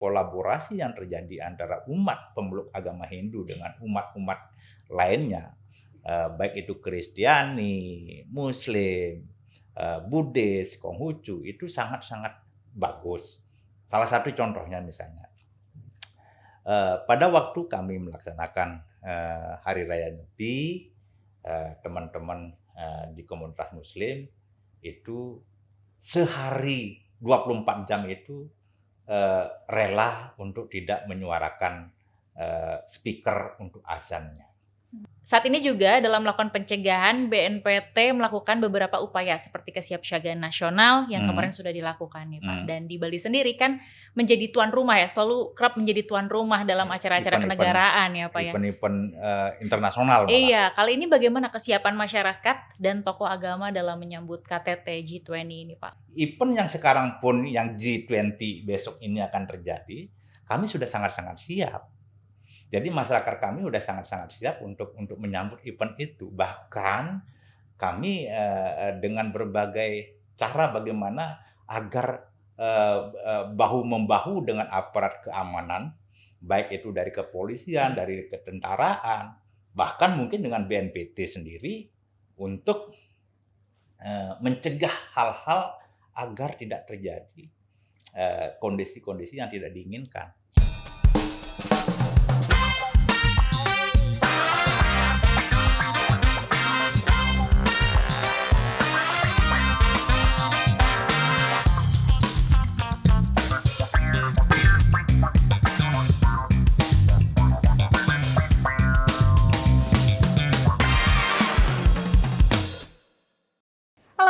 kolaborasi yang terjadi antara umat pemeluk agama Hindu dengan umat-umat lainnya, baik itu Kristiani, Muslim, Buddhis, Konghucu, itu sangat-sangat bagus. Salah satu contohnya misalnya, pada waktu kami melaksanakan Hari Raya Nyepi, teman-teman di komunitas Muslim itu sehari 24 jam itu rela untuk tidak menyuarakan speaker untuk azannya. Saat ini juga dalam melakukan pencegahan, BNPT melakukan beberapa upaya seperti kesiapsiagaan nasional yang kemarin sudah dilakukan nih Pak. Dan di Bali sendiri kan menjadi tuan rumah ya, selalu kerap menjadi tuan rumah dalam acara-acara kenegaraan ya Pak ya. Event-event internasional malah. Iya, kali ini bagaimana kesiapan masyarakat dan tokoh agama dalam menyambut KTT G20 ini Pak? Event yang sekarang pun yang G20 besok ini akan terjadi, kami sudah sangat-sangat siap. Jadi masyarakat kami sudah sangat-sangat siap untuk menyambut event itu. Bahkan kami dengan berbagai cara bagaimana agar bahu-membahu dengan aparat keamanan, baik itu dari kepolisian, dari ketentaraan, bahkan mungkin dengan BNPT sendiri untuk mencegah hal-hal agar tidak terjadi kondisi-kondisi yang tidak diinginkan.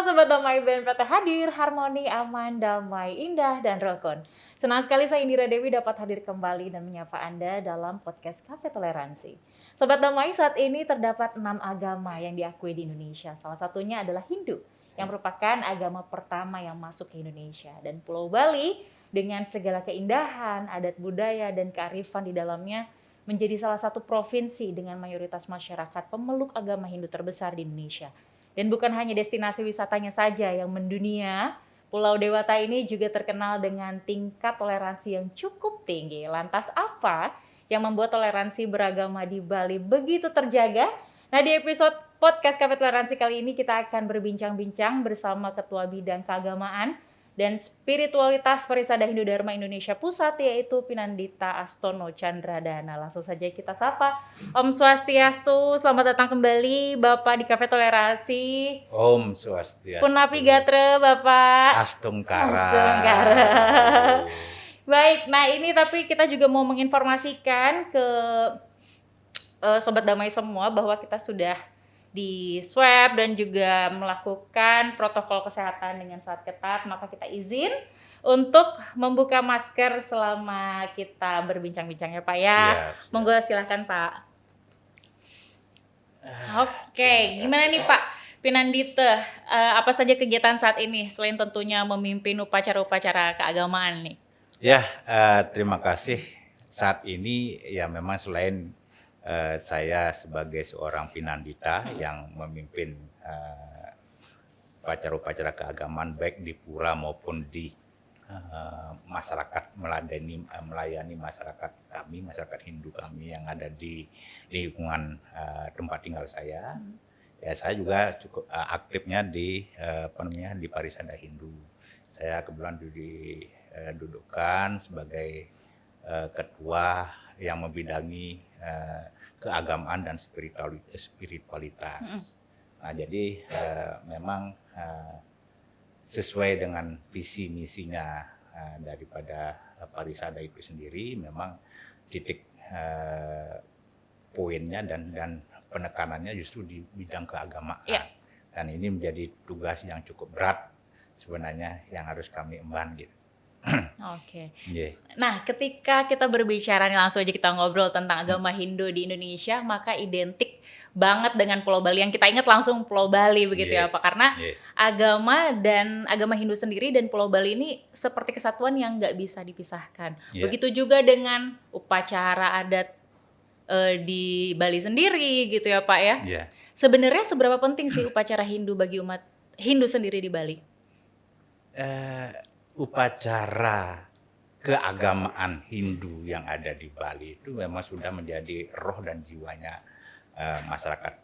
Sobat Damai, BNPT hadir, harmoni, aman, damai, indah, dan rukun. Senang sekali saya Indira Dewi dapat hadir kembali dan menyapa Anda dalam podcast Cafe Toleransi. Sobat Damai, saat ini terdapat 6 agama yang diakui di Indonesia. Salah satunya adalah Hindu, yang merupakan agama pertama yang masuk ke Indonesia. Dan Pulau Bali dengan segala keindahan, adat budaya, dan kearifan di dalamnya menjadi salah satu provinsi dengan mayoritas masyarakat pemeluk agama Hindu terbesar di Indonesia. Dan bukan hanya destinasi wisatanya saja yang mendunia, Pulau Dewata ini juga terkenal dengan tingkat toleransi yang cukup tinggi. Lantas apa yang membuat toleransi beragama di Bali begitu terjaga? Nah, di episode podcast Cafe Toleransi kali ini kita akan berbincang-bincang bersama Ketua Bidang Keagamaan dan Spiritualitas Parisada Hindu Dharma Indonesia Pusat, yaitu Pinandita Astono Chandradana. Langsung saja kita sapa. Om Swastiastu, selamat datang kembali Bapak di Cafe Toleransi. Om Swastiastu. Punapi Gatra Bapak. Astungkara. Astungkara. Baik, nah ini tapi kita juga mau menginformasikan ke Sobat Damai semua bahwa kita sudah di swab dan juga melakukan protokol kesehatan dengan sangat ketat, maka kita izin untuk membuka masker selama kita berbincang-bincang ya Pak ya. Siap. Monggo silakan Pak. Oke, gimana nih Pak Pinandita, apa saja kegiatan saat ini selain tentunya memimpin upacara-upacara keagamaan nih? Ya, terima kasih. Saat ini ya memang selain saya sebagai seorang Pinandita yang memimpin upacara-upacara keagamaan baik di pura maupun di masyarakat, melayani masyarakat kami, masyarakat Hindu kami yang ada di lingkungan tempat tinggal saya. Ya, saya juga cukup aktifnya di di Parisada Hindu. Saya kebetulan didudukkan sebagai ketua yang membidangi keagamaan dan spiritualitas. Nah, jadi memang sesuai dengan visi misinya daripada Parisada itu sendiri, memang titik poinnya dan penekanannya justru di bidang keagamaan. Yeah. Dan ini menjadi tugas yang cukup berat sebenarnya yang harus kami emban gitu. Oke. Yeah. Nah, ketika kita berbicara nih langsung aja kita ngobrol tentang agama Hindu di Indonesia, maka identik banget dengan Pulau Bali. Yang kita ingat langsung Pulau Bali begitu ya Pak. Karena agama Hindu sendiri dan Pulau Bali ini seperti kesatuan yang nggak bisa dipisahkan. Begitu juga dengan upacara adat di Bali sendiri gitu ya Pak ya. Sebenarnya seberapa penting sih upacara Hindu bagi umat Hindu sendiri di Bali? Upacara keagamaan Hindu yang ada di Bali itu memang sudah menjadi roh dan jiwanya masyarakat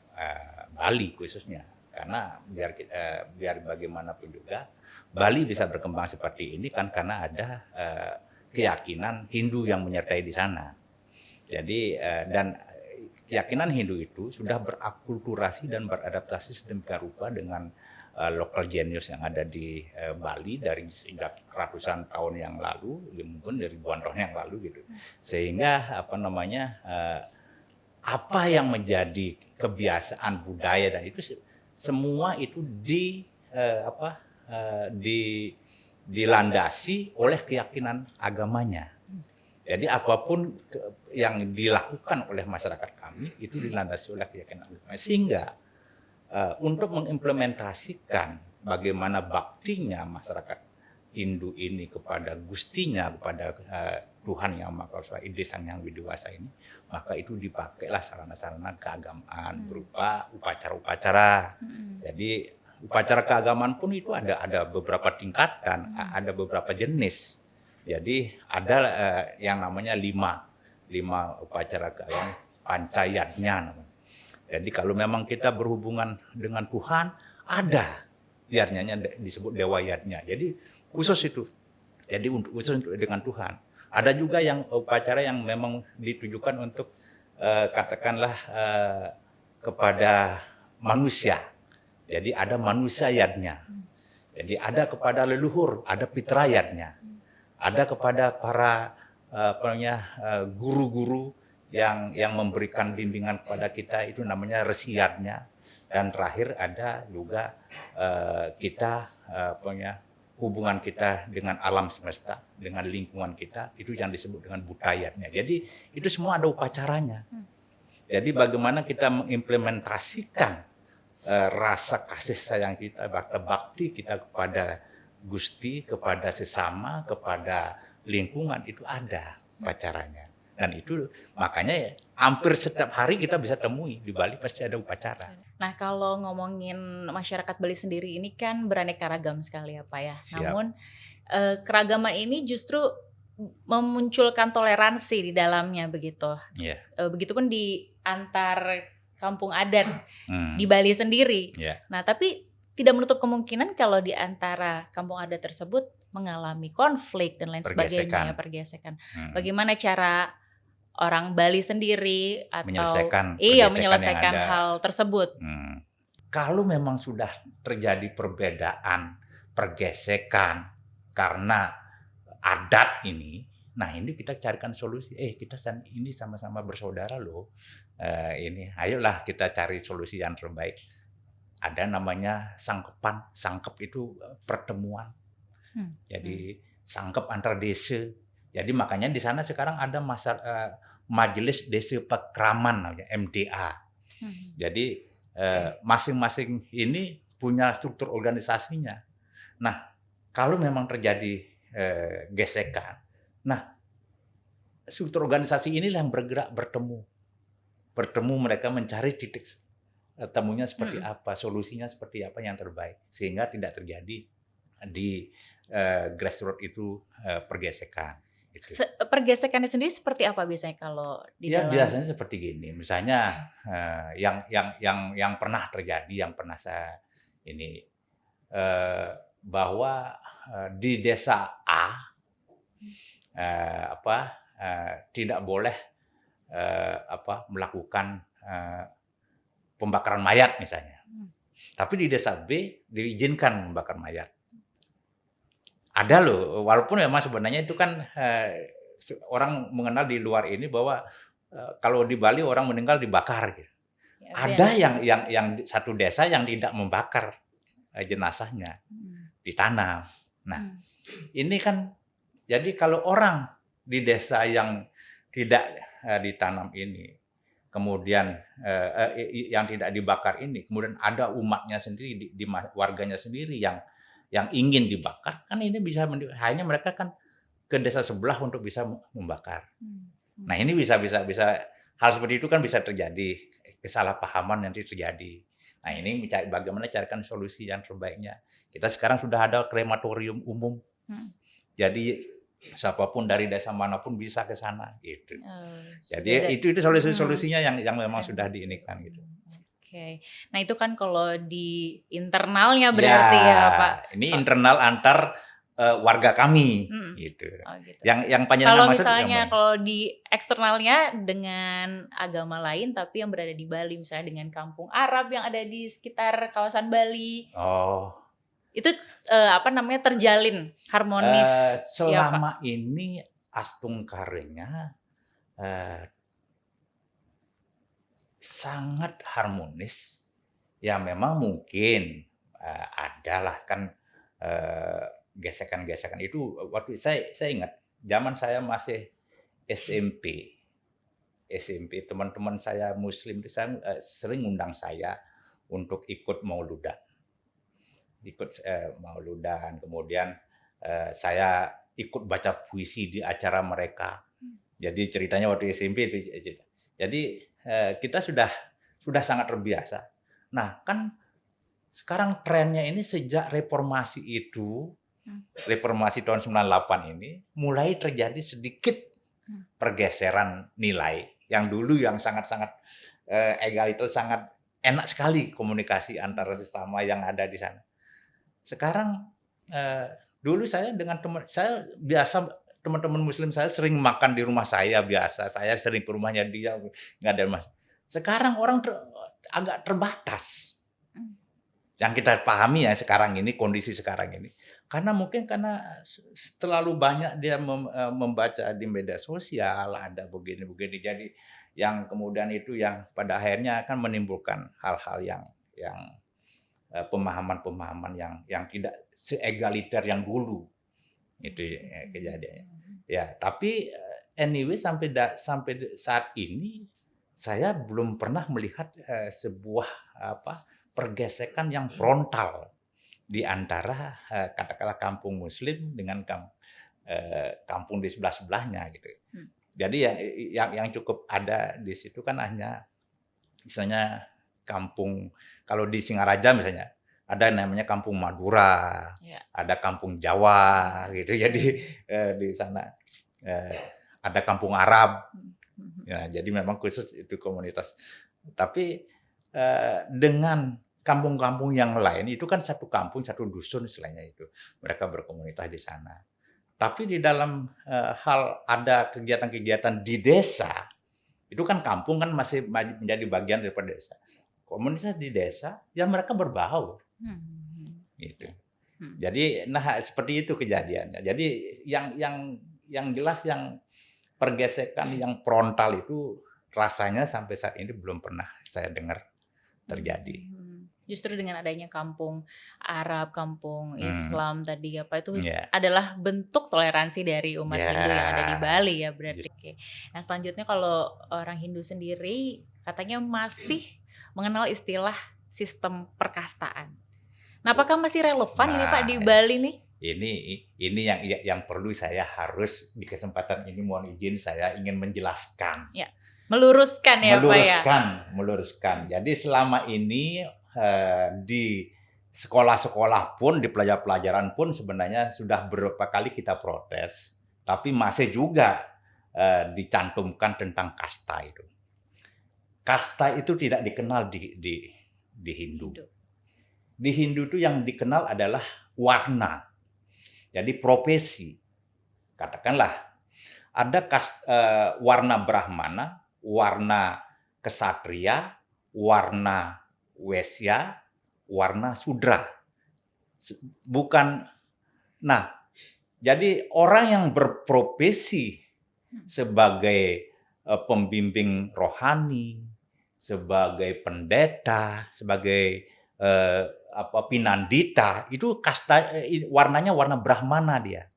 Bali khususnya. Karena biar bagaimanapun juga Bali bisa berkembang seperti ini kan karena ada keyakinan Hindu yang menyertai di sana. Jadi dan keyakinan Hindu itu sudah berakulturasi dan beradaptasi sedemikian rupa dengan local genius yang ada di Bali dari sejak ratusan tahun yang lalu, mungkin dari ribuan tahun yang lalu gitu. Sehingga apa yang menjadi kebiasaan budaya dan itu semua itu dilandasi oleh keyakinan agamanya. Jadi apapun yang dilakukan oleh masyarakat kami itu dilandasi oleh keyakinan agamanya. Sehingga untuk mengimplementasikan bagaimana baktinya masyarakat Hindu ini kepada Gustinya, kepada Tuhan yang Maha Kuasa, Ide Sang Yang Widiwasa ini, maka itu dipakailah sarana-sarana keagamaan berupa upacara-upacara. Jadi upacara keagamaan pun itu ada beberapa tingkatan, ada beberapa jenis. Jadi ada yang namanya lima upacara keagamaan, pancayatnya namanya. Jadi kalau memang kita berhubungan dengan Tuhan, ada biarnya disebut dewayatnya. Jadi khusus itu. Jadi khusus dengan Tuhan. Ada juga yang upacara yang memang ditujukan untuk katakanlah kepada manusia. Jadi ada manusiayatnya. Jadi ada kepada leluhur, ada fitrayatnya. Ada kepada para guru-guru yang memberikan bimbingan kepada kita, itu namanya resiyatnya. Dan terakhir ada juga kita hubungan kita dengan alam semesta, dengan lingkungan kita, itu yang disebut dengan budayatnya. Jadi itu semua ada upacaranya. Jadi bagaimana kita mengimplementasikan rasa kasih sayang kita, bakti kita kepada Gusti, kepada sesama, kepada lingkungan, itu ada upacaranya. Dan itu makanya hampir setiap hari kita bisa temui di Bali pasti ada upacara. Nah kalau ngomongin masyarakat Bali sendiri ini kan beraneka ragam sekali ya Pak ya. Siap. Namun keragaman ini justru memunculkan toleransi di dalamnya begitu. Yeah. Begitupun di antar kampung adat di Bali sendiri. Yeah. Nah tapi tidak menutup kemungkinan kalau di antara kampung adat tersebut mengalami konflik dan lain sebagainya, pergesekan. Bagaimana cara orang Bali sendiri atau menyelesaikan hal tersebut? Kalau memang sudah terjadi perbedaan, pergesekan karena adat ini, nah ini kita carikan solusi. Kita ini sama-sama bersaudara loh. Ini, ayolah kita cari solusi yang terbaik. Ada namanya sangkepan. Sangkep itu pertemuan. Jadi sangkep antar desa. Jadi makanya di sana sekarang ada Majelis Desa Pakraman namanya MDA. Jadi masing-masing ini punya struktur organisasinya. Nah, kalau memang terjadi gesekan, nah struktur organisasi inilah yang bergerak bertemu mereka mencari titik temunya seperti apa, solusinya seperti apa yang terbaik, sehingga tidak terjadi di grassroots itu pergesekan. Pergesekannya sendiri seperti apa biasanya kalau di dalam? Biasanya seperti gini, misalnya yang pernah terjadi, yang pernah saya ini bahwa di desa A tidak boleh melakukan pembakaran mayat misalnya, tapi di desa B diizinkan membakar mayat. Ada loh, walaupun memang sebenarnya itu kan orang mengenal di luar ini bahwa kalau di Bali orang meninggal dibakar gitu. Ada yang satu desa yang tidak membakar jenazahnya, ditanam. Nah, ini kan jadi kalau orang di desa yang tidak ditanam ini, kemudian yang tidak dibakar ini, kemudian ada umatnya sendiri, di warganya sendiri yang ingin dibakar, kan ini bisa hanya mereka kan ke desa sebelah untuk bisa membakar. Nah ini bisa hal seperti itu kan bisa terjadi, kesalahpahaman nanti terjadi. Nah ini bagaimana carikan solusi yang terbaiknya. Kita sekarang sudah ada krematorium umum. Jadi siapapun dari desa manapun bisa ke sana gitu. Oh, Jadi itu solusi-solusinya yang memang sudah diinikan gitu. Oke. Nah, itu kan kalau di internalnya Ya, berarti ya, Pak. ini internal antar warga kami gitu. Oh, gitu. Yang panjenengan Kalau maksud misalnya yang kalau di eksternalnya dengan agama lain tapi yang berada di Bali, misalnya dengan kampung Arab yang ada di sekitar kawasan Bali. Oh, Itu terjalin harmonis ya, Pak? selama ini Astungkarenya sangat harmonis. Ya memang mungkin adalah kan gesekan-gesekan itu waktu saya ingat zaman saya masih SMP teman-teman saya Muslim itu saya sering undang saya untuk ikut mauludan. Kemudian saya ikut baca puisi di acara mereka. Jadi ceritanya waktu SMP itu. Jadi kita sudah sangat terbiasa. Nah, kan sekarang trennya ini sejak reformasi itu, reformasi tahun 98 ini mulai terjadi sedikit pergeseran nilai. Yang dulu yang sangat-sangat egaliter, sangat enak sekali komunikasi antara sesama yang ada di sana. Sekarang dulu saya dengan teman-teman Muslim saya sering makan di rumah saya biasa. Saya sering ke rumahnya dia, nggak ada mas. Sekarang orang agak terbatas. Yang kita pahami ya sekarang ini, kondisi sekarang ini. Karena terlalu banyak dia membaca di media sosial, ada begini-begini. Jadi yang kemudian itu yang pada akhirnya akan menimbulkan hal-hal yang pemahaman-pemahaman yang tidak seegaliter yang dulu. Itu kejadiannya. Ya, tapi anyway sampai saat ini saya belum pernah melihat sebuah pergesekan yang frontal di antara katakanlah kampung Muslim dengan kampung di sebelah-sebelahnya gitu. Jadi yang cukup ada di situ kan hanya misalnya kampung, kalau di Singaraja misalnya ada namanya kampung Madura, ada kampung Jawa gitu. Jadi di sana ada kampung Arab. Ya, jadi memang khusus itu komunitas. Tapi dengan kampung-kampung yang lain itu kan satu kampung, satu dusun istilahnya itu. Mereka berkomunitas di sana. Tapi di dalam hal ada kegiatan-kegiatan di desa, itu kan kampung kan masih menjadi bagian daripada desa. Komunitas di desa, ya mereka berbaur. Gitu. Jadi seperti itu kejadiannya. Jadi yang jelas yang pergesekan yang frontal itu rasanya sampai saat ini belum pernah saya dengar terjadi. Justru dengan adanya kampung Arab, kampung Islam tadi itu adalah bentuk toleransi dari umat Hindu yang ada di Bali ya berarti. Nah selanjutnya kalau orang Hindu sendiri katanya masih mengenal istilah sistem perkastaan. Nah apakah masih relevan ini Pak di Bali nih? Ini yang perlu saya harus di kesempatan ini mohon izin saya ingin menjelaskan. Ya. Meluruskan ya Pak ya. Meluruskan. Jadi selama ini di sekolah-sekolah pun, di pelajaran pun sebenarnya sudah beberapa kali kita protes, tapi masih juga dicantumkan tentang kasta itu. Kasta itu tidak dikenal di Hindu. Di Hindu itu yang dikenal adalah warna. Jadi profesi. Katakanlah ada warna Brahmana, warna Ksatria, warna Wesya, warna Sudra. Bukan. Nah, jadi orang yang berprofesi sebagai pembimbing rohani, sebagai pendeta, sebagai pinandita, itu kasta warnanya warna Brahmana dia.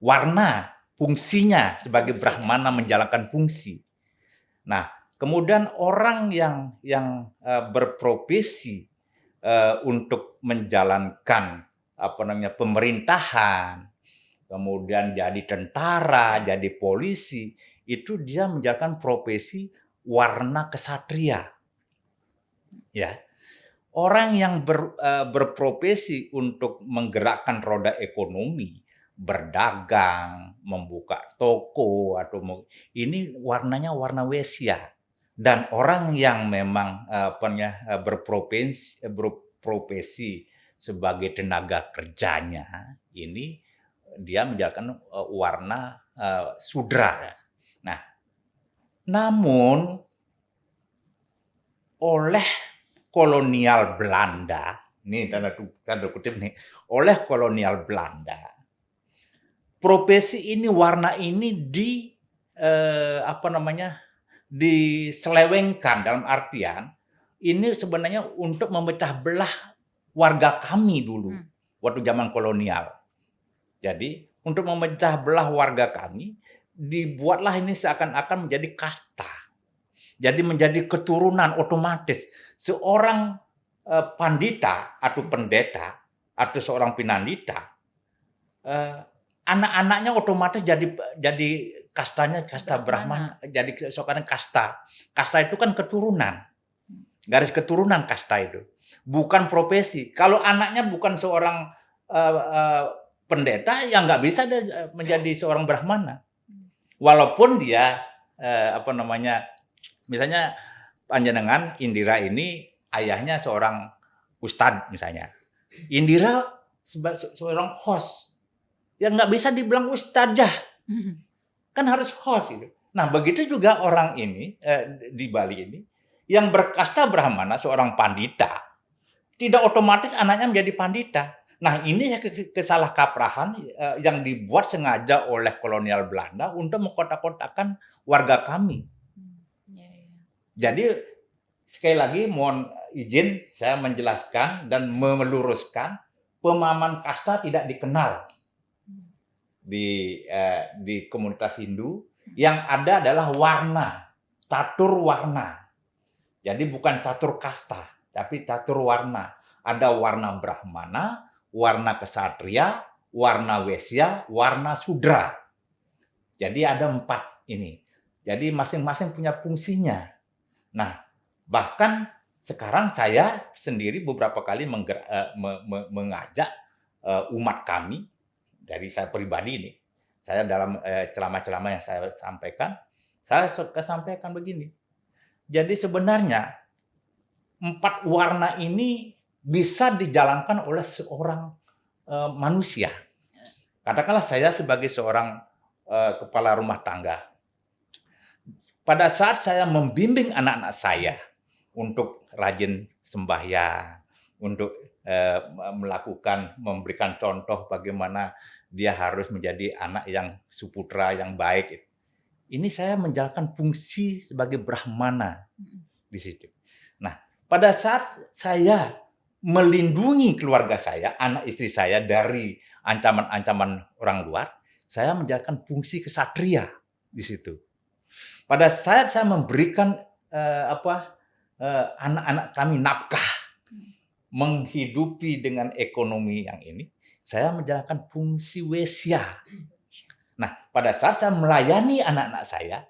Warna fungsinya sebagai Brahmana menjalankan fungsi. Nah, kemudian orang yang berprofesi untuk menjalankan pemerintahan, kemudian jadi tentara, jadi polisi, itu dia menjalankan profesi warna Ksatria. Ya. Orang yang berprofesi untuk menggerakkan roda ekonomi, berdagang, membuka toko ini warnanya warna wesya. Dan orang yang memang berprofesi sebagai tenaga kerjanya ini dia menjalankan warna sudra. Nah, namun oleh kolonial Belanda, ini tanda kutip nih, oleh kolonial Belanda, profesi ini, warna ini diselewengkan, dalam artian ini sebenarnya untuk memecah belah warga kami dulu waktu zaman kolonial. Jadi untuk memecah belah warga kami dibuatlah ini seakan-akan menjadi kasta. Jadi menjadi keturunan otomatis seorang pandita atau pendeta atau seorang pinandita, anak-anaknya otomatis jadi kastanya kasta Brahmana, jadi seorang kasta. Kasta itu kan keturunan, garis keturunan kasta itu, bukan profesi. Kalau anaknya bukan seorang pendeta, ya nggak bisa menjadi seorang Brahmana, walaupun dia misalnya panjenengan Indira ini ayahnya seorang ustadz misalnya, Indira seorang host, ya nggak bisa dibilang ustadzah, kan harus host itu. Nah begitu juga orang ini di Bali ini yang berkasta Brahmana, seorang pandita, tidak otomatis anaknya menjadi pandita. Nah ini kesalahkaprahan yang dibuat sengaja oleh kolonial Belanda untuk mengkotak-kotakan warga kami. Jadi sekali lagi mohon izin saya menjelaskan dan meluruskan, pemahaman kasta tidak dikenal di komunitas Hindu. Yang ada adalah warna, catur warna. Jadi bukan catur kasta, tapi catur warna. Ada warna Brahmana, warna Ksatria, warna Wesya, warna Sudra. Jadi ada 4 ini. Jadi masing-masing punya fungsinya. Nah, bahkan sekarang saya sendiri beberapa kali mengajak umat kami, dari saya pribadi ini, saya dalam ceramah-ceramah yang saya sampaikan begini. Jadi sebenarnya 4 warna ini bisa dijalankan oleh seorang manusia. Katakanlah saya sebagai seorang kepala rumah tangga. Pada saat saya membimbing anak-anak saya untuk rajin sembahyang, untuk memberikan contoh bagaimana dia harus menjadi anak yang suputra, yang baik. Ini saya menjalankan fungsi sebagai Brahmana di situ. Nah, pada saat saya melindungi keluarga saya, anak istri saya dari ancaman-ancaman orang luar, saya menjalankan fungsi kesatria di situ. Pada saat saya memberikan anak-anak kami nafkah, menghidupi dengan ekonomi yang ini, saya menjalankan fungsi wesya. Nah, pada saat saya melayani anak-anak saya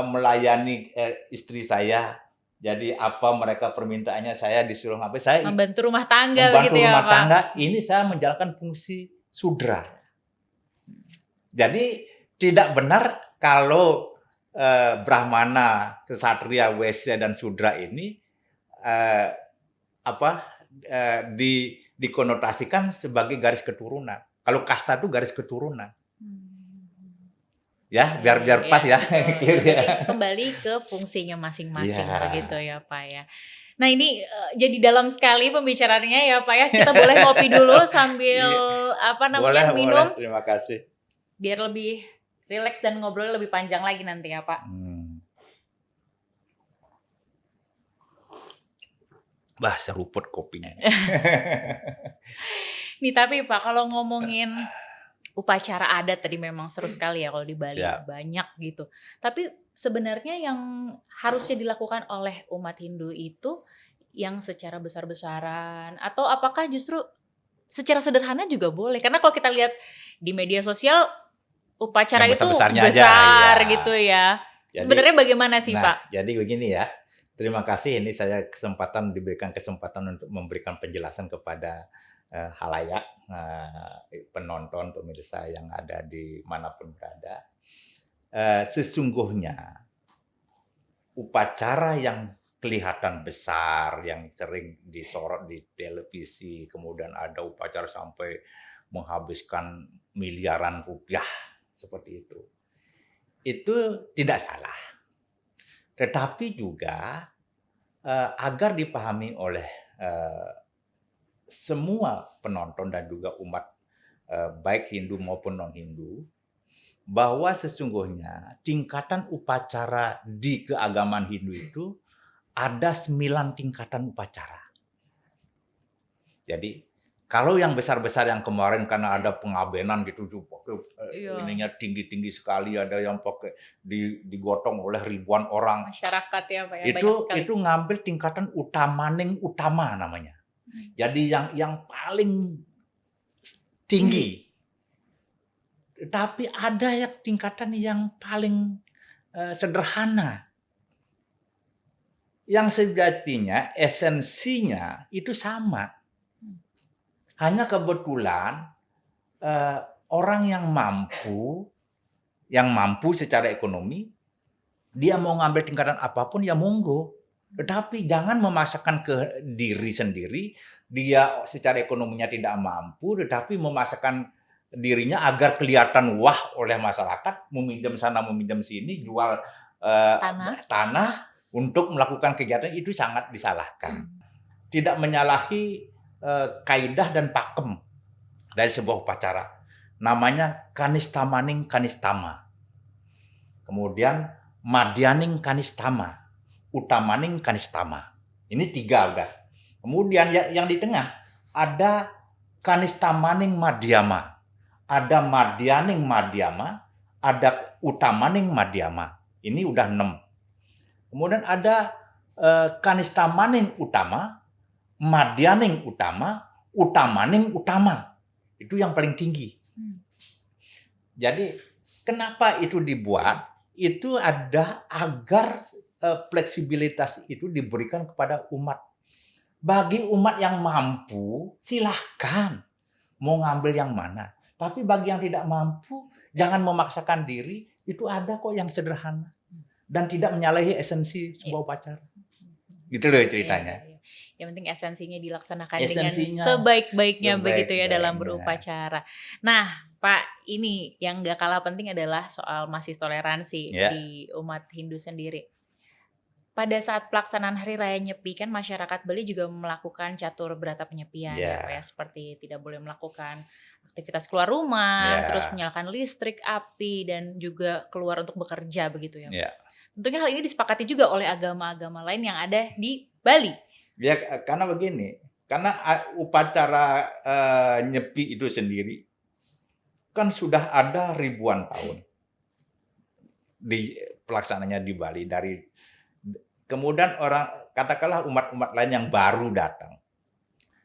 melayani istri saya. Jadi apa mereka permintaannya saya disuruh ngapain? Saya membantu rumah tangga membantu begitu rumah ya, tangga. Pak? Ini saya menjalankan fungsi sudra. Jadi tidak benar kalau Brahmana, Ksatria, Wesya dan Sudra ini dikonotasikan sebagai garis keturunan. Kalau kasta itu garis keturunan. Ya, biar pas ya. Jadi kembali ke fungsinya masing-masing begitu ya, Pak ya. Nah, ini jadi dalam sekali pembicaraannya ya, Pak ya. Kita boleh ngopi dulu sambil minum. Boleh, terima kasih. Biar lebih rileks dan ngobrol lebih panjang lagi nanti ya, Pak. Bah, seruput kopinya. Nih, tapi Pak, kalau ngomongin upacara adat tadi memang seru sekali ya kalau di Bali. Banyak gitu. Tapi sebenarnya yang harusnya dilakukan oleh umat Hindu itu yang secara besar-besaran, atau apakah justru secara sederhana juga boleh? Karena kalau kita lihat di media sosial, upacara itu besar gitu ya. Jadi, sebenarnya bagaimana sih, Pak? Jadi begini ya. Terima kasih, ini saya diberikan kesempatan untuk memberikan penjelasan kepada halayak, penonton, pemirsa yang ada di manapun berada. Sesungguhnya upacara yang kelihatan besar, yang sering disorot di televisi, kemudian ada upacara sampai menghabiskan miliaran rupiah seperti itu tidak salah. Tetapi juga agar dipahami oleh semua penonton dan juga umat baik Hindu maupun non-Hindu, bahwa sesungguhnya tingkatan upacara di keagamaan Hindu itu ada 9 tingkatan upacara. Jadi kalau yang besar-besar yang kemarin karena ada pengabenan gitu, ininya tinggi-tinggi sekali, ada yang pakai digotong oleh ribuan orang. Masyarakat ya Pak ya, banyak sekali. Itu ngambil tingkatan utamaning utama namanya. Jadi yang paling tinggi. Tapi ada yang tingkatan yang paling sederhana. Yang sejatinya esensinya itu sama. Hanya kebetulan orang yang mampu secara ekonomi, dia mau ngambil tingkatan apapun ya monggo. Tetapi jangan memaksakan ke diri sendiri, dia secara ekonominya tidak mampu, tetapi memaksakan dirinya agar kelihatan wah oleh masyarakat, meminjam sana, meminjam sini, jual tanah untuk melakukan kegiatan, itu sangat disalahkan. Tidak menyalahi kaidah dan pakem dari sebuah upacara. Namanya kanistamaning kanistama. Kemudian madyaning kanistama. Utamaning kanistama. Ini 3 udah. Kemudian yang di tengah ada kanistamaning madhyama. Ada madyaning madhyama, ada utamaning madhyama. Ini udah 6. Kemudian ada kanistamaning utama, madyaning utama, utamaning utama. Itu yang paling tinggi. Jadi kenapa itu dibuat? Itu ada agar fleksibilitas itu diberikan kepada umat. Bagi umat yang mampu, silahkan mau ngambil yang mana. Tapi bagi yang tidak mampu, jangan memaksakan diri. Itu ada kok yang sederhana dan tidak menyalahi esensi sebuah upacara. Gitu loh ceritanya. Yang penting esensinya dilaksanakan dengan sebaik-baiknya begitu ya dalam berupacara. Nah, Pak, ini yang gak kalah penting adalah soal masih toleransi di umat Hindu sendiri. Pada saat pelaksanaan Hari Raya Nyepi kan masyarakat Bali juga melakukan catur berata penyepian ya, seperti tidak boleh melakukan aktivitas keluar rumah, terus menyalakan listrik, api, dan juga keluar untuk bekerja begitu ya. Tentunya hal ini disepakati juga oleh agama-agama lain yang ada di Bali. Ya, karena begini, karena upacara nyepi itu sendiri kan sudah ada ribuan tahun di pelaksananya di Bali. Kemudian orang, katakanlah umat-umat lain yang baru datang,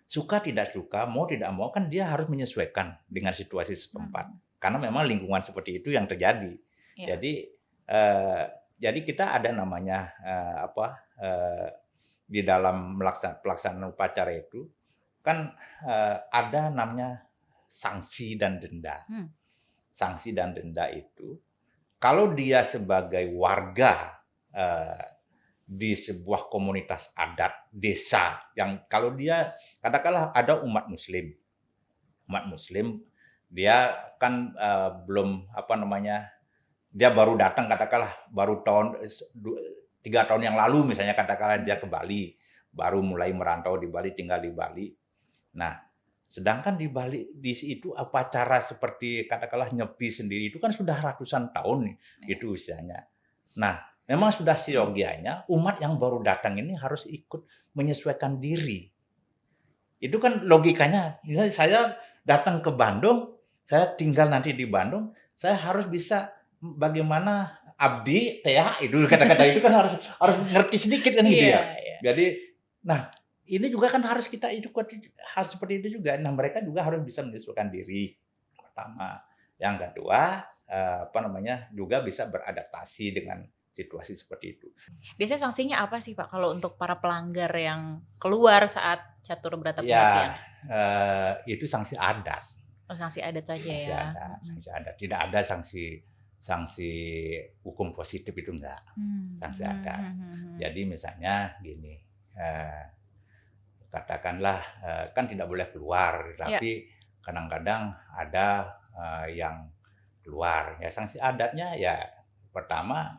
suka tidak suka, mau tidak mau, kan dia harus menyesuaikan dengan situasi setempat. Karena memang lingkungan seperti itu yang terjadi. Jadi kita ada namanya di dalam pelaksanaan upacara itu kan ada namanya sanksi dan denda. Sanksi dan denda itu kalau dia sebagai warga di sebuah komunitas adat desa, yang kalau dia katakanlah ada umat muslim dia kan belum dia baru datang, katakanlah baru 3 tahun yang lalu misalnya, katakanlah dia ke Bali, baru mulai merantau di Bali, tinggal di Bali. Nah, sedangkan di Bali di situ upacara seperti katakanlah nyepi sendiri itu kan sudah ratusan tahun nih itu usianya. Nah, memang sudah seyogianya umat yang baru datang ini harus ikut menyesuaikan diri. Itu kan logikanya. Misalnya saya datang ke Bandung, saya tinggal nanti di Bandung, saya harus bisa bagaimana abdi itu kata-kata itu kan harus ngerti sedikit kan gitu ya. Jadi nah ini juga kan harus kita hal seperti itu juga. Nah mereka juga harus bisa menyesuaikan diri pertama. Yang kedua juga bisa beradaptasi dengan situasi seperti itu. Biasanya sanksinya apa sih Pak kalau untuk para pelanggar yang keluar saat catur berata Ya, pendakian? itu sanksi adat. Oh, sanksi adat saja Sanksi ya. adat, sanksi adat. Tidak ada sanksi hukum positif, itu enggak. Sanksi adat. Jadi misalnya gini, katakanlah kan tidak boleh keluar, tapi kadang-kadang ada yang keluar. Ya sanksi adatnya ya pertama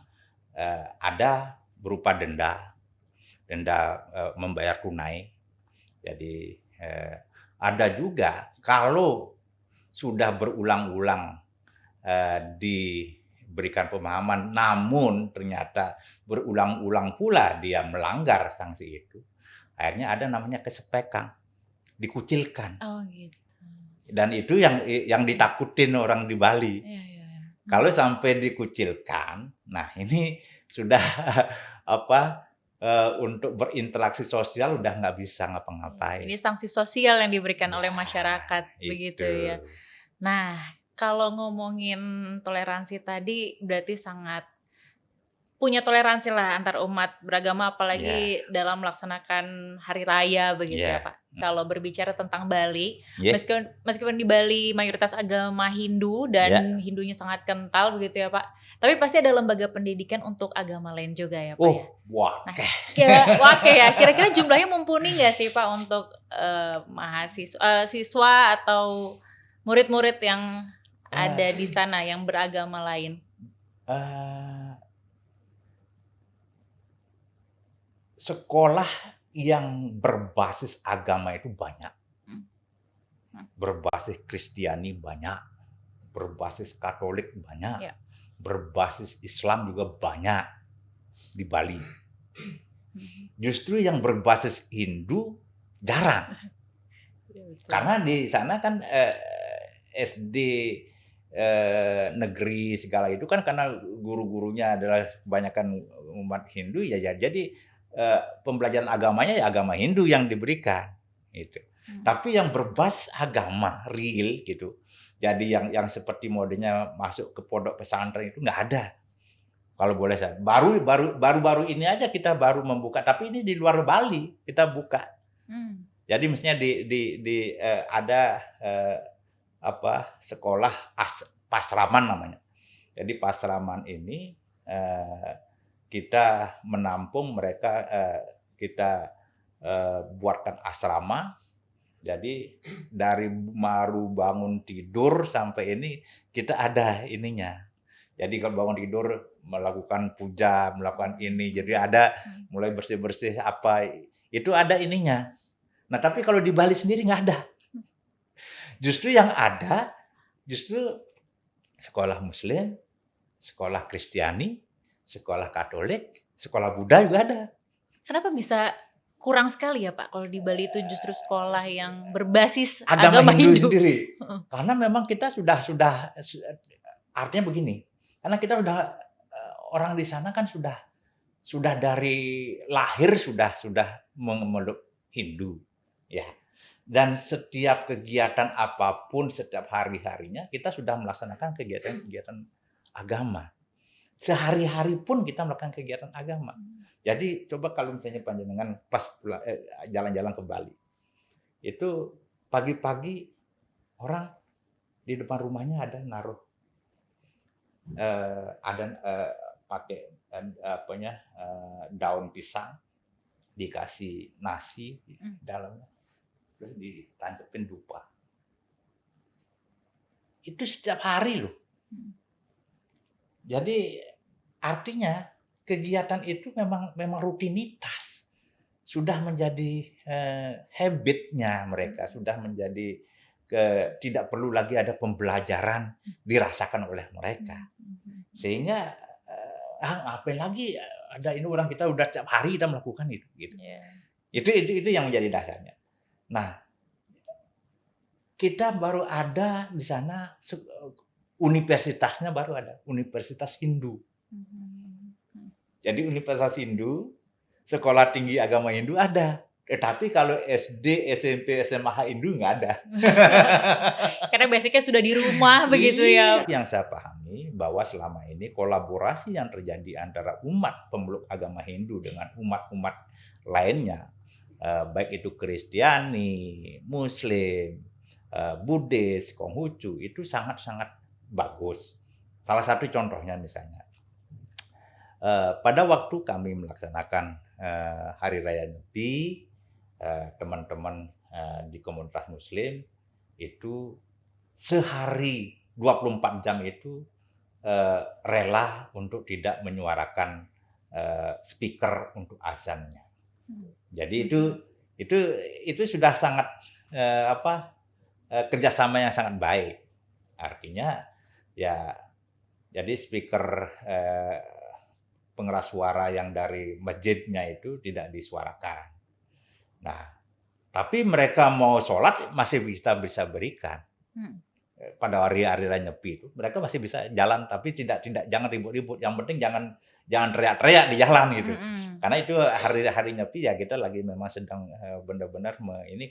ada berupa denda membayar tunai. Jadi ada juga kalau sudah berulang-ulang diberikan pemahaman, namun ternyata berulang-ulang pula dia melanggar sanksi itu, akhirnya ada namanya kesepekan, dikucilkan. Oh gitu. Dan itu yang ditakutin orang di Bali. Kalau sampai dikucilkan, nah ini sudah untuk berinteraksi sosial udah nggak bisa ngapa-ngapain. Ini sanksi sosial yang diberikan oleh masyarakat, begitu ya. Nah, kalau ngomongin toleransi tadi berarti sangat punya toleransi lah antar umat beragama, apalagi dalam melaksanakan hari raya begitu ya Pak. Kalau berbicara tentang Bali, meskipun di Bali mayoritas agama Hindu dan Hindunya sangat kental begitu ya Pak, tapi pasti ada lembaga pendidikan untuk agama lain juga ya Pak ya. Wake ya. Kira-kira jumlahnya mumpuni nggak sih Pak untuk mahasiswa, siswa atau murid-murid yang ada di sana yang beragama lain? Sekolah yang berbasis agama itu banyak. Berbasis Kristiani banyak, berbasis Katolik banyak, berbasis Islam juga banyak di Bali. Justru yang berbasis Hindu jarang. Karena di sana kan SD negeri segala itu kan karena guru-gurunya adalah kebanyakan umat Hindu ya, jadi pembelajaran agamanya ya agama Hindu yang diberikan itu. Tapi yang berbasis agama real gitu, jadi yang seperti modenya masuk ke pondok pesantren itu nggak ada. Kalau boleh saya baru ini aja kita baru membuka, tapi ini di luar Bali kita buka. Jadi mestinya ada sekolah Pasraman namanya. Jadi Pasraman ini kita menampung mereka, kita buatkan asrama. Jadi dari baru bangun tidur sampai ini kita ada ininya. Jadi kalau bangun tidur melakukan puja, melakukan ini. Jadi ada mulai bersih-bersih apa itu ada ininya. Nah tapi kalau di Bali sendiri nggak ada. Justru yang ada sekolah Muslim, sekolah Kristiani, sekolah Katolik, sekolah Buddha juga ada. Kenapa bisa kurang sekali ya Pak kalau di Bali itu justru sekolah yang berbasis agama Hindu sendiri? Karena memang kita sudah artinya begini. Karena kita sudah orang di sana kan sudah dari lahir sudah memeluk Hindu ya. Dan setiap kegiatan apapun setiap hari-harinya kita sudah melaksanakan kegiatan agama. Sehari-hari pun kita melakukan kegiatan agama. Jadi coba kalau misalnya panjenengan pas jalan-jalan ke Bali, itu pagi-pagi orang di depan rumahnya ada naruh pakai daun pisang, dikasih nasi di dalamnya, terus ditancapin dupa. Itu setiap hari loh. Jadi artinya kegiatan itu memang rutinitas, sudah menjadi habitnya mereka, sudah menjadi tidak perlu lagi ada pembelajaran dirasakan oleh mereka, sehingga ngapain lagi ada ini orang kita udah tiap hari kita melakukan itu, gitu. Itu yang menjadi dasarnya. Nah, kita baru ada di sana. Universitasnya baru ada, Universitas Hindu. Jadi Universitas Hindu, sekolah tinggi agama Hindu ada. Tetapi kalau SD, SMP, SMA Hindu nggak ada. Karena basicnya sudah di rumah begitu ya. Yang saya paham kami bahwa selama ini kolaborasi yang terjadi antara umat pemeluk agama Hindu dengan umat-umat lainnya, baik itu Kristiani, Muslim, Buddhis, Konghucu, itu sangat-sangat bagus. Salah satu contohnya misalnya, pada waktu kami melaksanakan Hari Raya Nyepi, teman-teman di komunitas Muslim itu sehari 24 jam itu rela untuk tidak menyuarakan speaker untuk azannya. Jadi itu sudah sangat kerjasama yang sangat baik. Artinya ya jadi speaker pengeras suara yang dari masjidnya itu tidak disuarakan. Nah, tapi mereka mau sholat masih bisa berikan. Pada hari-hari Raya Nyepi itu mereka masih bisa jalan, tapi tidak jangan ribut-ribut. Yang penting jangan teriak-teriak di jalan gitu. Karena itu hari-hari Nyepi ya kita lagi memang sedang benar-benar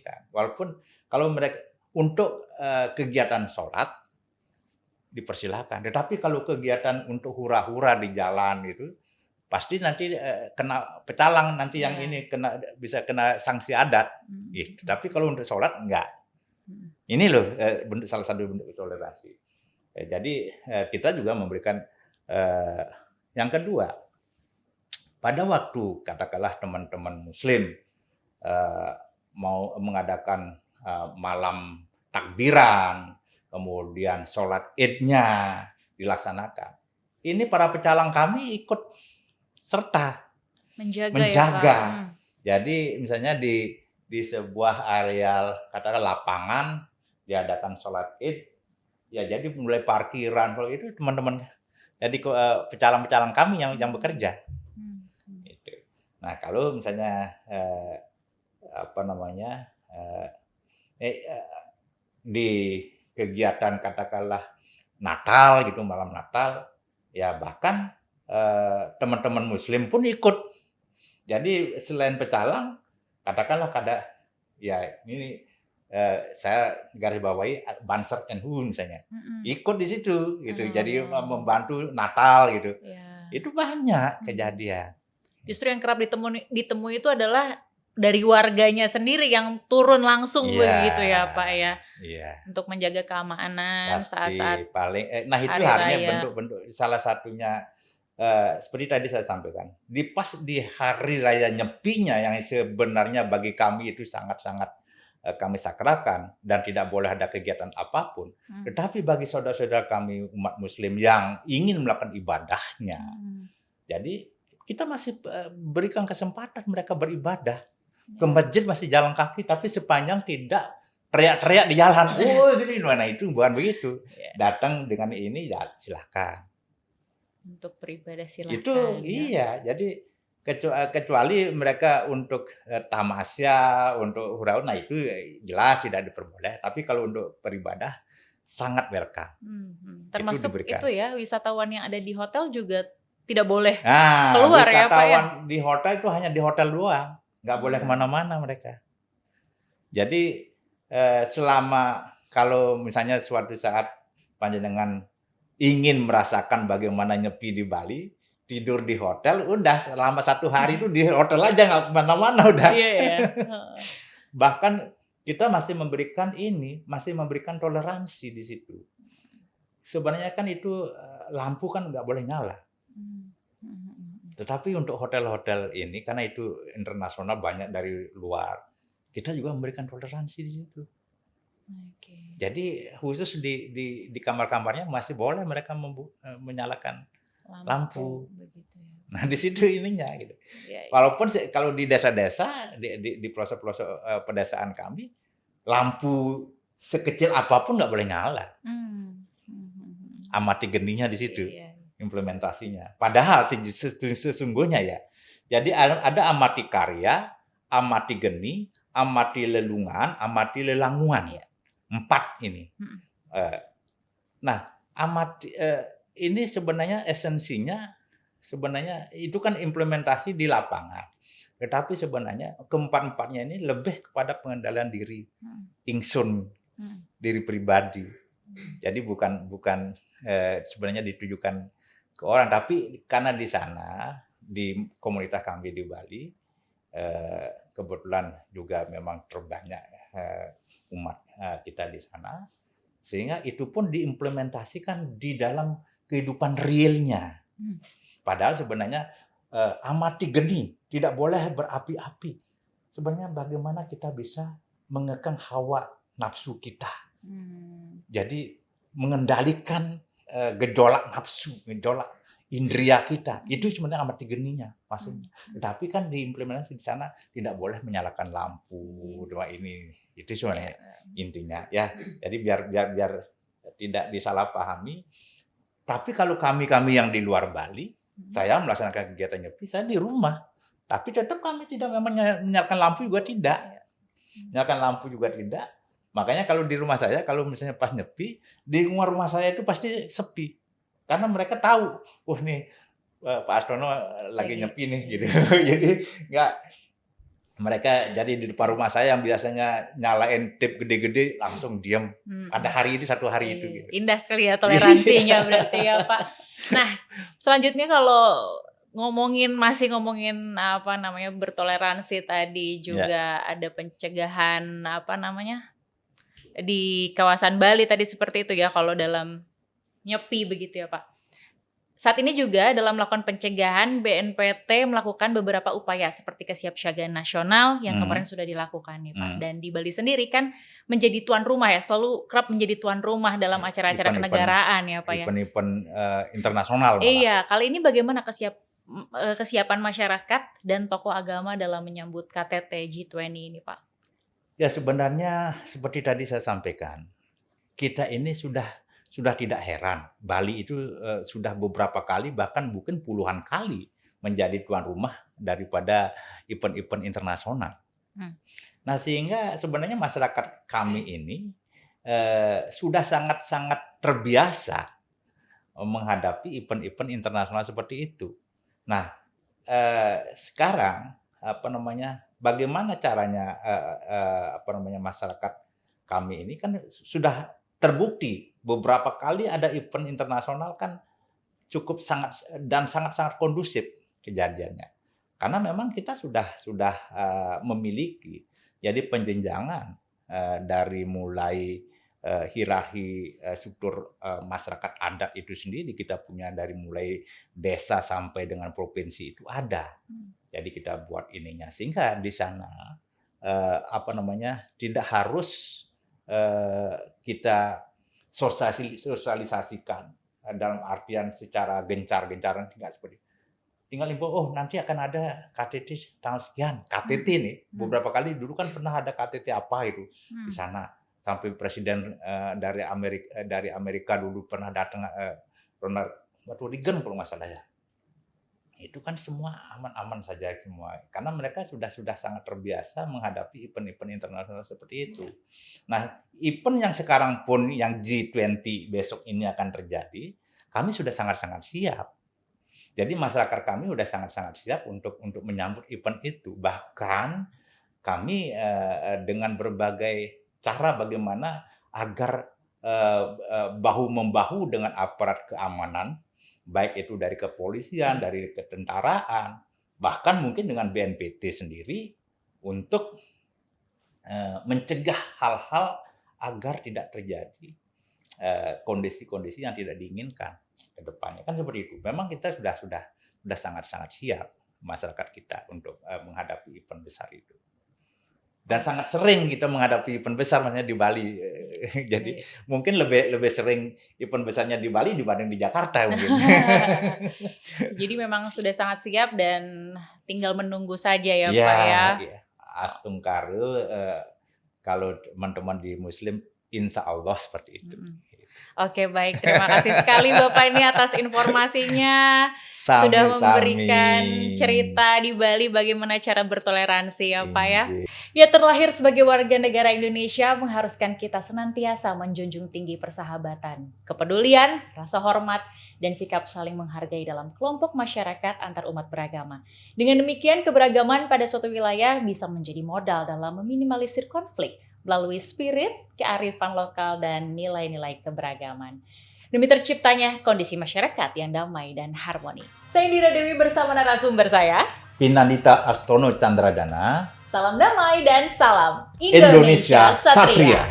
kan. Walaupun kalau mereka untuk kegiatan sholat dipersilakan, tetapi kalau kegiatan untuk hura-hura di jalan itu pasti nanti kena pecalang nanti yang ini bisa kena sanksi adat. Gitu. Tapi kalau untuk sholat enggak. Ini loh salah satu bentuk toleransi. Jadi kita juga memberikan yang kedua. Pada waktu katakanlah teman-teman Muslim mau mengadakan malam takbiran, kemudian sholat Idnya dilaksanakan. Ini para pecalang kami ikut serta menjaga. Ya, Pak. Jadi misalnya di sebuah areal katakan lapangan diadakan sholat Id, ya jadi mulai parkiran kalau itu teman-teman jadi pecalang-pecalang kami yang bekerja. Gitu. Nah kalau misalnya di kegiatan katakanlah Natal gitu, malam Natal, ya bahkan teman-teman Muslim pun ikut. Jadi selain pecalang, katakanlah ya ini saya garis bawahi Banser NU misalnya, ikut di situ gitu. Jadi membantu Natal gitu. Itu banyak kejadian. Justru yang kerap ditemui itu adalah dari warganya sendiri yang turun langsung begitu ya Pak ya. Untuk menjaga keamanan saat-saat paling nah itu harinya bentuk salah satunya seperti tadi saya sampaikan. Pas di hari raya Nyepinya yang sebenarnya bagi kami itu sangat-sangat kami sakralkan dan tidak boleh ada kegiatan apapun. Tetapi bagi saudara-saudara kami umat Muslim yang ingin melakukan ibadahnya. Jadi kita masih berikan kesempatan mereka beribadah. Ke masjid masih jalan kaki, tapi sepanjang tidak teriak-teriak di jalan. Oh, jadi mana itu bukan begitu. Datang dengan ini ya silakan. Untuk beribadah silakan. Itu iya. Jadi kecuali mereka untuk tamasya, untuk hura-hura, nah itu jelas tidak diperboleh. Tapi kalau untuk beribadah sangat welcome. Termasuk itu ya wisatawan yang ada di hotel juga tidak boleh keluar ya Pak ya. Wisatawan di hotel itu hanya di hotel doang. Nggak boleh kemana-mana mereka. Jadi selama kalau misalnya suatu saat panjenengan ingin merasakan bagaimana nyepi di Bali, tidur di hotel, udah selama 1 hari itu di hotel aja nggak kemana-mana udah. Bahkan kita masih memberikan toleransi di situ. Sebenarnya kan itu lampu kan nggak boleh nyala. Tetapi untuk hotel-hotel ini karena itu internasional banyak dari luar, kita juga memberikan toleransi di situ. Jadi khusus di kamar-kamarnya masih boleh mereka menyalakan lampu. Begitu ya. Nah di situ ininya gitu. Walaupun kalau di desa-desa di pelosok-pelosok pedesaan kami, lampu sekecil apapun nggak boleh nyala. Amati geninya di situ. Implementasinya. Padahal sesungguhnya ya. Jadi ada amati karya, amati geni, amati lelungan, amati lelanguan. 4 ini. Nah, amati ini sebenarnya esensinya sebenarnya itu kan implementasi di lapangan. Tetapi sebenarnya keempat-empatnya ini lebih kepada pengendalian diri, ingsun, diri pribadi. Jadi bukan sebenarnya ditujukan ke orang, tapi karena di sana di komunitas kami di Bali kebetulan juga memang terbanyak umat kita di sana, sehingga itu pun diimplementasikan di dalam kehidupan realnya. Padahal sebenarnya amati geni, tidak boleh berapi-api. Sebenarnya bagaimana kita bisa mengekang hawa nafsu kita. Jadi mengendalikan gejolak nafsu, gejolak indria kita. Itu sebenarnya amati geninya maksudnya. Tetapi kan diimplementasi di sana tidak boleh menyalakan lampu, dua ini. Itu sebenarnya intinya ya. Jadi biar tidak disalahpahami. Tapi kalau kami yang di luar Bali, saya melaksanakan kegiatan nyepi, saya di rumah. Tapi tetap kami tidak menyalakan lampu juga tidak. Menyalakan lampu juga tidak. Makanya kalau di rumah saya, kalau misalnya pas nyepi, di rumah saya itu pasti sepi. Karena mereka tahu, wah nih Pak Astono lagi nyepi nih gitu. Jadi nggak, mereka jadi di depan rumah saya yang biasanya nyalain tip gede-gede langsung diam pada hari ini, satu hari itu gitu. Indah sekali ya toleransinya berarti ya Pak. Nah selanjutnya kalau masih ngomongin apa namanya bertoleransi tadi juga ada pencegahan apa namanya di kawasan Bali tadi seperti itu ya kalau dalam nyepi begitu ya Pak. Saat ini juga dalam melakukan pencegahan BNPT melakukan beberapa upaya seperti kesiapsiagaan nasional yang kemarin sudah dilakukan nih Pak. Dan di Bali sendiri kan menjadi tuan rumah ya, selalu kerap menjadi tuan rumah dalam acara-acara kenegaraan ya Pak ya. Event-event internasional malah. Iya, kali ini bagaimana kesiapan masyarakat dan tokoh agama dalam menyambut KTT G20 ini Pak? Ya sebenarnya seperti tadi saya sampaikan, kita ini sudah tidak heran. Bali itu sudah beberapa kali, bahkan mungkin puluhan kali menjadi tuan rumah daripada event-event internasional. Nah sehingga sebenarnya masyarakat kami ini sudah sangat-sangat terbiasa menghadapi event-event internasional seperti itu. Nah sekarang bagaimana caranya masyarakat kami ini kan sudah terbukti beberapa kali ada event internasional kan cukup sangat kondusif kejadiannya. Karena memang kita sudah memiliki jadi penjenjangan dari mulai hierarki struktur masyarakat adat itu sendiri kita punya dari mulai desa sampai dengan provinsi itu ada. Jadi kita buat ininya sehingga di sana tidak harus kita sosialisasikan dalam artian secara gencar-gencaran, tinggal info nanti akan ada KTT tanggal sekian. KTT nih beberapa kali dulu kan pernah ada KTT apa itu di sana sampai presiden dari Amerika dulu pernah datang Ronald Reagan kalau nggak salah ya. Itu kan semua aman-aman saja semua karena mereka sudah sangat terbiasa menghadapi event-event internasional seperti itu. Nah, event yang sekarang pun yang G20 besok ini akan terjadi, kami sudah sangat-sangat siap. Jadi masyarakat kami sudah sangat-sangat siap untuk menyambut event itu. Bahkan kami dengan berbagai cara bagaimana agar bahu-membahu dengan aparat keamanan, baik itu dari kepolisian, dari ketentaraan, bahkan mungkin dengan BNPT sendiri untuk mencegah hal-hal agar tidak terjadi kondisi-kondisi yang tidak diinginkan ke depannya. Kan seperti itu. Memang kita sudah sangat-sangat siap masyarakat kita untuk menghadapi event besar itu. Dan sangat sering kita menghadapi event besar maksudnya di Bali. Jadi mungkin lebih sering event besarnya di Bali dibanding di Jakarta mungkin. Jadi memang sudah sangat siap dan tinggal menunggu saja ya Pak ya. Iya. Astungkaru kalau teman-teman di Muslim insya Allah seperti itu. Oke baik, terima kasih sekali Bapak ini atas informasinya. Sudah memberikan cerita di Bali bagaimana cara bertoleransi ya Pak ya. Ya terlahir sebagai warga negara Indonesia mengharuskan kita senantiasa menjunjung tinggi persahabatan, kepedulian, rasa hormat, dan sikap saling menghargai dalam kelompok masyarakat antar umat beragama. Dengan demikian keberagaman pada suatu wilayah bisa menjadi modal dalam meminimalisir konflik, melalui spirit, kearifan lokal, dan nilai-nilai keberagaman. Demi terciptanya kondisi masyarakat yang damai dan harmoni. Saya Indira Dewi bersama narasumber saya, Pinandita Astono Chandradana. salam damai dan salam Indonesia Satria.